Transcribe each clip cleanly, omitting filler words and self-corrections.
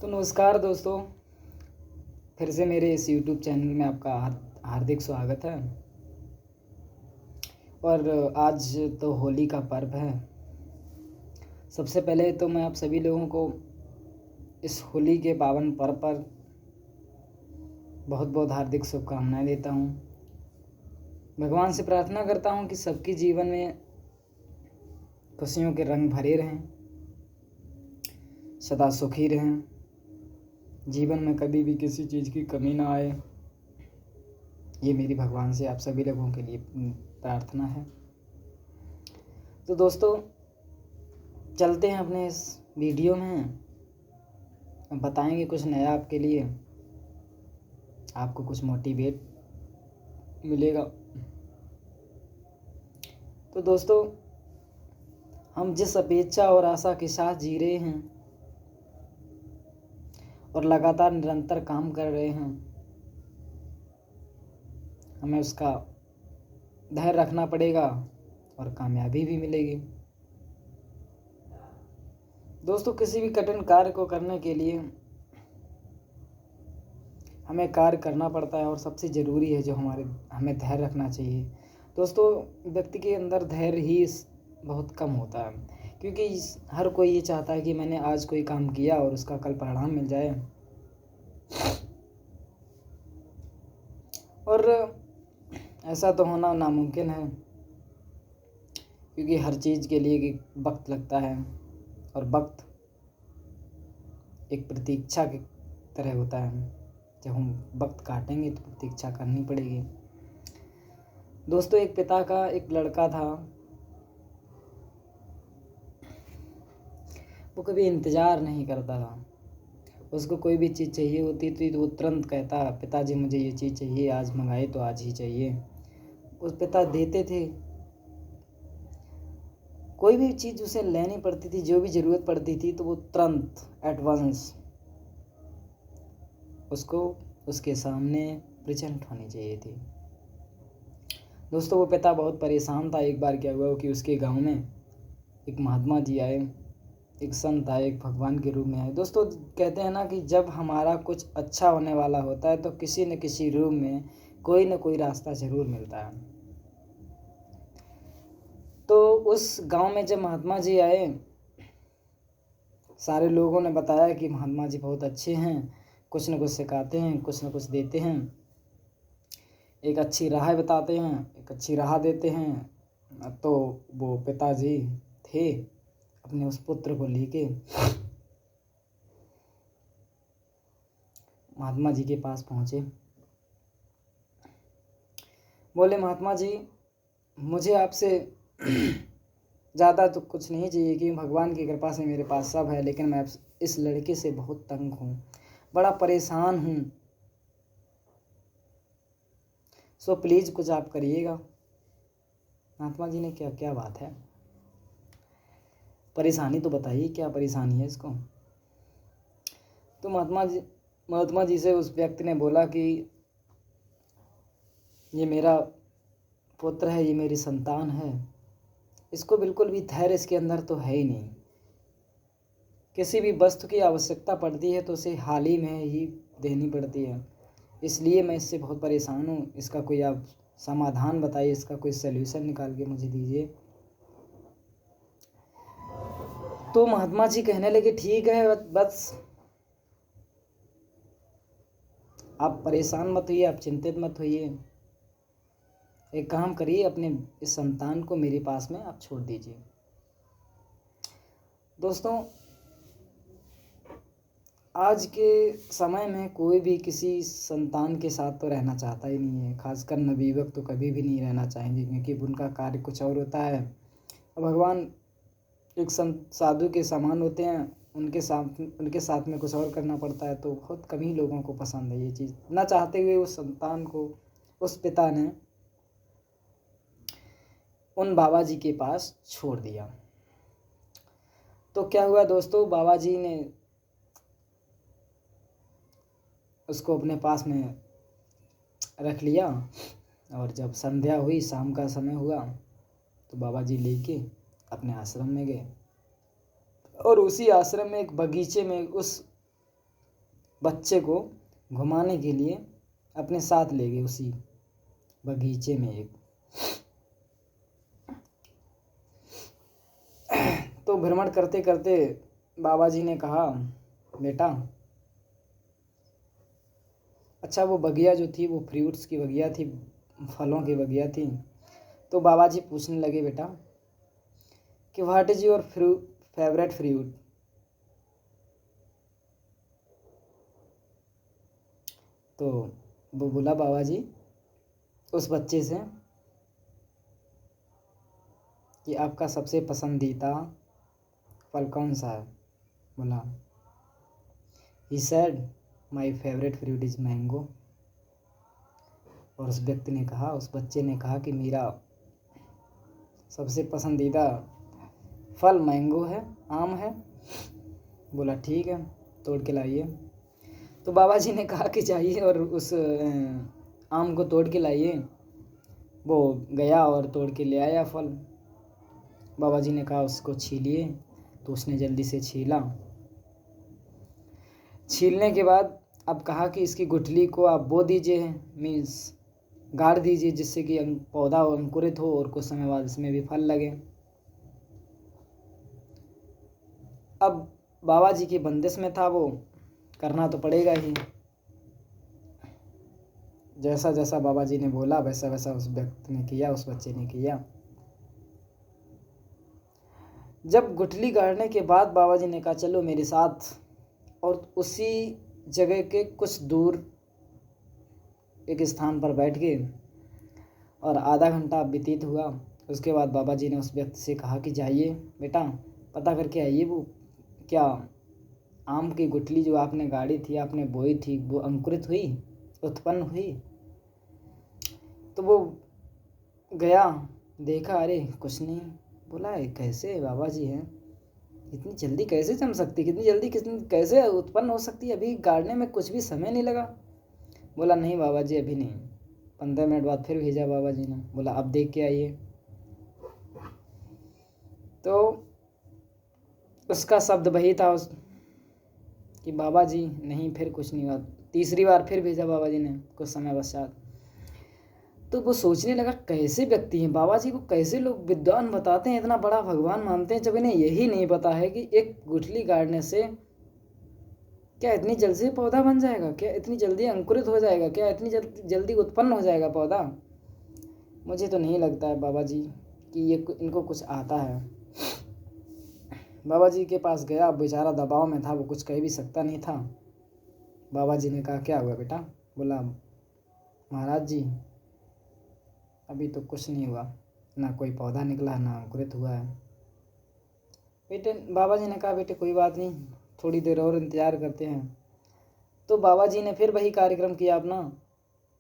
तो नमस्कार दोस्तों, फिर से मेरे इस यूट्यूब चैनल में आपका हार्दिक स्वागत है। और आज तो होली का पर्व है। सबसे पहले तो मैं आप सभी लोगों को इस होली के पावन पर्व पर बहुत बहुत हार्दिक शुभकामनाएं देता हूं। भगवान से प्रार्थना करता हूं कि सबके जीवन में खुशियों के रंग भरे रहें, सदा सुखी रहें, जीवन में कभी भी किसी चीज़ की कमी ना आए। ये मेरी भगवान से आप सभी लोगों के लिए प्रार्थना है। तो दोस्तों, चलते हैं अपने इस वीडियो में। बताएंगे कुछ नया आपके लिए, आपको कुछ मोटिवेट मिलेगा। तो दोस्तों, हम जिस अपेक्षा और आशा के साथ जी रहे हैं और लगातार निरंतर काम कर रहे हैं, हमें उसका धैर्य रखना पड़ेगा और कामयाबी भी मिलेगी। दोस्तों, किसी भी कठिन कार्य को करने के लिए हमें कार्य करना पड़ता है और सबसे ज़रूरी है जो हमें धैर्य रखना चाहिए। दोस्तों, व्यक्ति के अंदर धैर्य ही बहुत कम होता है, क्योंकि हर कोई ये चाहता है कि मैंने आज कोई काम किया और उसका कल परिणाम मिल जाए। और ऐसा तो होना नामुमकिन है, क्योंकि हर चीज़ के लिए वक्त लगता है और वक्त एक प्रतीक्षा की तरह होता है। जब हम वक्त काटेंगे तो प्रतीक्षा करनी पड़ेगी। दोस्तों, एक पिता का एक लड़का था। वो कभी इंतज़ार नहीं करता था। उसको कोई भी चीज़ चाहिए होती थी तो वो तुरंत कहता, पिताजी मुझे ये चीज़ चाहिए, आज मंगाए तो आज ही चाहिए। उस पिता देते थे। कोई भी चीज़ उसे लेनी पड़ती थी, जो भी ज़रूरत पड़ती थी, तो वो तुरंत एडवांस उसको उसके सामने प्रेजेंट होनी चाहिए थी। दोस्तों, वो पिता बहुत परेशान था। एक बार क्या हुआ कि उसके गांव में एक महात्मा जी आए, एक संत आए, एक भगवान के रूप में आए। दोस्तों, कहते हैं ना कि जब हमारा कुछ अच्छा होने वाला होता है तो किसी न किसी रूप में कोई न कोई रास्ता ज़रूर मिलता है। तो उस गांव में जब महात्मा जी आए, सारे लोगों ने बताया कि महात्मा जी बहुत अच्छे हैं, कुछ न कुछ सिखाते हैं, कुछ न कुछ देते हैं, एक अच्छी राह बताते हैं, एक अच्छी राह देते हैं। तो वो पिताजी थे, अपने उस पुत्र को लेके महात्मा जी के पास पहुँचे। बोले, महात्मा जी, मुझे आपसे ज़्यादा तो कुछ नहीं चाहिए, कि भगवान की कृपा से मेरे पास सब है, लेकिन मैं इस लड़के से बहुत तंग हूँ, बड़ा परेशान हूँ। सो प्लीज़ कुछ आप करिएगा। महात्मा जी ने क्या क्या बात है, परेशानी तो बताइए, क्या परेशानी है इसको। तो महात्मा जी से उस व्यक्ति ने बोला कि ये मेरा पुत्र है, ये मेरी संतान है, इसको बिल्कुल भी धैर्य इसके अंदर तो है ही नहीं। किसी भी वस्तु की आवश्यकता पड़ती है तो उसे हाल ही में ही देनी पड़ती है, इसलिए मैं इससे बहुत परेशान हूँ। इसका कोई आप समाधान बताइए, इसका कोई सल्यूशन निकाल के मुझे दीजिए। तो महात्मा जी कहने लगे, ठीक है, बस आप परेशान मत होइए, आप चिंतित मत होइए। एक काम करिए, अपने इस संतान को मेरे पास में आप छोड़ दीजिए। दोस्तों, आज के समय में कोई भी किसी संतान के साथ तो रहना चाहता ही नहीं है, खासकर नवयुवक तो कभी भी नहीं रहना चाहेंगे, क्योंकि उनका कार्य कुछ और होता है। भगवान एक संत साधु के समान होते हैं, उनके साथ में कुछ और करना पड़ता है। तो बहुत कम ही लोगों को पसंद है ये चीज़। ना चाहते हुए उस संतान को उस पिता ने उन बाबा जी के पास छोड़ दिया। तो क्या हुआ दोस्तों, बाबा जी ने उसको अपने पास में रख लिया, और जब संध्या हुई, शाम का समय हुआ, तो बाबा जी लेके अपने आश्रम में गए। और उसी आश्रम में एक बगीचे में उस बच्चे को घुमाने के लिए अपने साथ ले गए उसी बगीचे में एक। तो भ्रमण करते करते बाबा जी ने कहा, बेटा, अच्छा वो बगिया जो थी वो फ्रूट्स की बगिया थी, फलों की बगिया थी। तो बाबा जी पूछने लगे, बेटा कि what is your favourite fruit. तो वो बोला बाबा जी उस बच्चे से कि आपका सबसे पसंदीदा फल कौन सा है। बोला, he said my favourite fruit is mango. और उस व्यक्ति ने कहा, उस बच्चे ने कहा कि मेरा सबसे पसंदीदा फल मैंगो है, आम है। बोला ठीक है, तोड़ के लाइए। तो बाबा जी ने कहा कि जाइए और उस आम को तोड़ के लाइए। वो गया और तोड़ के ले आया फल। बाबा जी ने कहा उसको छीलिए, तो उसने जल्दी से छीला। छीलने के बाद अब कहा कि इसकी गुठली को आप बो दीजिए, मीन्स गाड़ दीजिए, जिससे कि पौधा अंकुरित हो और कुछ समय बाद इसमें भी फल लगे। अब बाबा जी की बंदिश में था, वो करना तो पड़ेगा ही। जैसा जैसा बाबा जी ने बोला वैसा वैसा उस व्यक्ति ने किया, उस बच्चे ने किया। जब गुठली गाड़ने के बाद बाबा जी ने कहा चलो मेरे साथ, और उसी जगह के कुछ दूर एक स्थान पर बैठ गए और आधा घंटा व्यतीत हुआ। उसके बाद बाबा जी ने उस व्यक्ति से कहा कि जाइए बेटा, पता करके आइए वो क्या आम की गुठली जो आपने गाड़ी थी, आपने बोई थी, वो अंकुरित हुई, उत्पन्न हुई। तो वो गया, देखा, अरे कुछ नहीं। बोला कैसे बाबा जी हैं, इतनी जल्दी कैसे जम सकती, कितनी जल्दी कैसे उत्पन्न हो सकती है, अभी गाड़ने में कुछ भी समय नहीं लगा। बोला नहीं बाबा जी अभी नहीं। 15 मिनट बाद फिर भेजा बाबा जी ने। बोला अब देख के आइए। तो उसका शब्द वही था कि बाबा जी नहीं, फिर कुछ नहीं हुआ। तीसरी बार फिर भेजा बाबा जी ने कुछ समय पश्चात। तो वो सोचने लगा कैसे व्यक्ति हैं बाबा जी को, कैसे लोग विद्वान बताते हैं, इतना बड़ा भगवान मानते हैं, जब इन्हें यही नहीं पता है कि एक गुठली गाड़ने से क्या इतनी जल्दी से पौधा बन जाएगा, क्या इतनी जल्दी अंकुरित हो जाएगा, क्या इतनी जल्दी उत्पन्न हो जाएगा पौधा। मुझे तो नहीं लगता है बाबा जी कि ये इनको कुछ आता है। बाबा जी के पास गया, बेचारा दबाव में था, वो कुछ कह भी सकता नहीं था। बाबा जी ने कहा क्या हुआ बेटा। बोला महाराज जी अभी तो कुछ नहीं हुआ, ना कोई पौधा निकला, ना अंकुरित हुआ है। बेटे, बाबा जी ने कहा बेटे कोई बात नहीं, थोड़ी देर और इंतज़ार करते हैं। तो बाबा जी ने फिर वही कार्यक्रम किया अपना,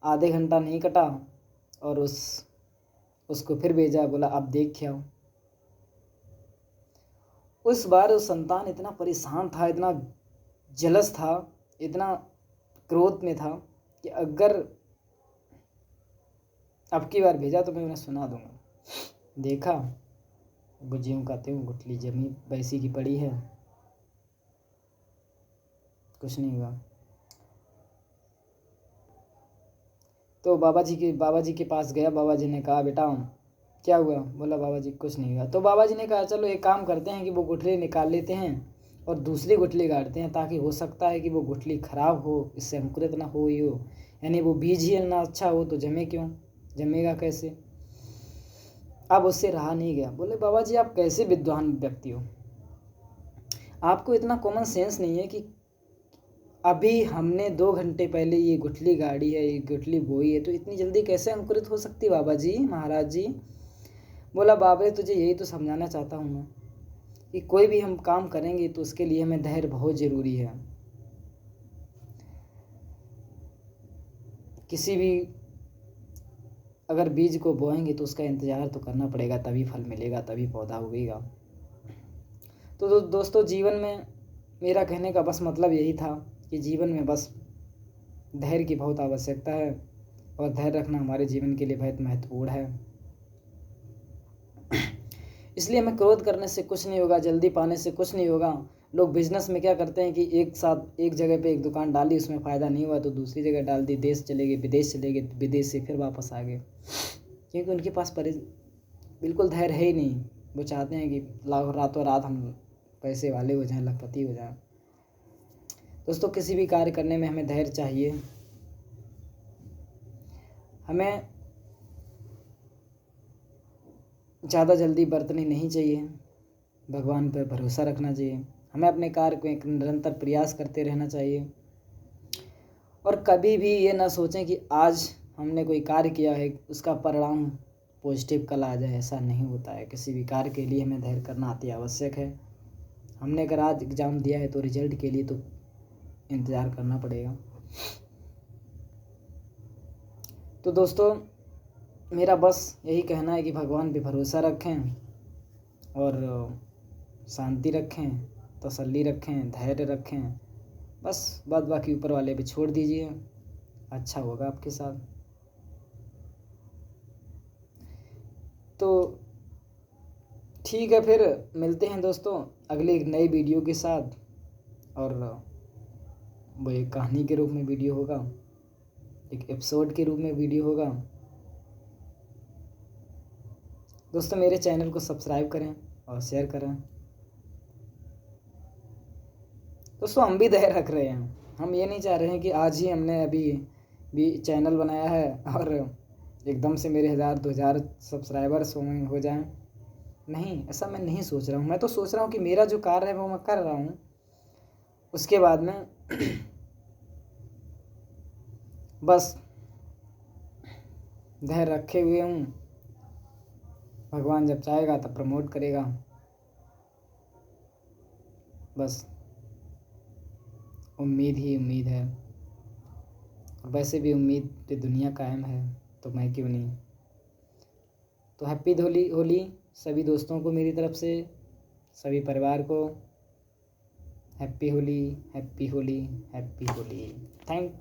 आधे घंटा नहीं कटा और उसको फिर भेजा। बोला अब देख के आओ। उस बार उस संतान इतना परेशान था, इतना जलस था, इतना क्रोध में था कि अगर अब की बार भेजा तो मैं उन्हें सुना दूंगा। देखा वो ज्यों का त्यों गुठली जमी वैसी की पड़ी है, कुछ नहीं हुआ। तो बाबा जी के पास गया। बाबा जी ने कहा बेटा क्या हुआ। बोला बाबा जी कुछ नहीं हुआ। तो बाबा जी ने कहा चलो एक काम करते हैं कि वो गुठली निकाल लेते हैं और दूसरी गुठली गाड़ते हैं, ताकि हो सकता है कि वो गुठली खराब हो, इससे अंकुरित ना हो, यानी वो बीज ही ना अच्छा हो तो जमे क्यों, जमेगा कैसे। अब उससे रहा नहीं गया। बोले बाबा जी आप कैसे विद्वान व्यक्ति हो, आपको इतना कॉमन सेंस नहीं है कि अभी हमने 2 घंटे पहले ये गुठली गाड़ी है, ये गुठली बोई है, तो इतनी जल्दी कैसे अंकुरित हो सकती बाबा जी, महाराज जी। बोला बाबा तुझे यही तो समझाना चाहता हूँ मैं कि कोई भी हम काम करेंगे तो उसके लिए हमें धैर्य बहुत ज़रूरी है। किसी भी अगर बीज को बोएंगे तो उसका इंतज़ार तो करना पड़ेगा, तभी फल मिलेगा, तभी पौधा उगेगा। तो दोस्तों जीवन में मेरा कहने का बस मतलब यही था कि जीवन में बस धैर्य की बहुत आवश्यकता है और धैर्य रखना हमारे जीवन के लिए बहुत महत्वपूर्ण है। इसलिए हमें क्रोध करने से कुछ नहीं होगा, जल्दी पाने से कुछ नहीं होगा, लोग बिजनेस में क्या करते हैं कि एक साथ एक जगह पे एक दुकान डाली, उसमें फ़ायदा नहीं हुआ तो दूसरी जगह डाल दी, देश चले गए, विदेश चले गए, विदेश से फिर वापस आ गए, क्योंकि उनके पास बिल्कुल धैर्य है ही नहीं। वो चाहते हैं कि रातों रात हम पैसे वाले हो जाएं, लखपति हो जाएं। दोस्तों, किसी भी कार्य करने में हमें धैर्य चाहिए। हमें ज़्यादा जल्दी बरतनी नहीं चाहिए, भगवान पर भरोसा रखना चाहिए। हमें अपने कार्य को एक निरंतर प्रयास करते रहना चाहिए और कभी भी ये ना सोचें कि आज हमने कोई कार्य किया है उसका परिणाम पॉजिटिव कल आ जाए, ऐसा नहीं होता है। किसी भी कार्य के लिए हमें धैर्य करना अति आवश्यक है। हमने अगर आज एग्ज़ाम दिया है तो रिजल्ट के लिए तो इंतज़ार करना पड़ेगा। तो दोस्तों, मेरा बस यही कहना है कि भगवान पे भरोसा रखें और शांति रखें, तसल्ली रखें, धैर्य रखें। बस बाद बाकी ऊपर वाले पे छोड़ दीजिए, अच्छा होगा आपके साथ। तो ठीक है, फिर मिलते हैं दोस्तों अगले एक नई वीडियो के साथ। और वो एक कहानी के रूप में वीडियो होगा, एक एपिसोड के रूप में वीडियो होगा। दोस्तों, मेरे चैनल को सब्सक्राइब करें और शेयर करें। दोस्तों, हम भी धैर्य रख रहे हैं। हम ये नहीं चाह रहे हैं कि आज ही हमने अभी भी चैनल बनाया है और एकदम से मेरे 1000-2000 सब्सक्राइबर्स हो जाएं। नहीं, ऐसा मैं नहीं सोच रहा हूँ। मैं तो सोच रहा हूँ कि मेरा जो कार्य है वो मैं कर रहा हूँ, उसके बाद में बस धैर्य रखे हुए हूँ। भगवान जब चाहेगा तब प्रमोट करेगा। बस उम्मीद ही उम्मीद है, और वैसे भी उम्मीद पे दुनिया कायम है, तो मैं क्यों नहीं। तो हैप्पी होली सभी दोस्तों को मेरी तरफ से, सभी परिवार को happy Holi, happy Holi, happy Holi. Thank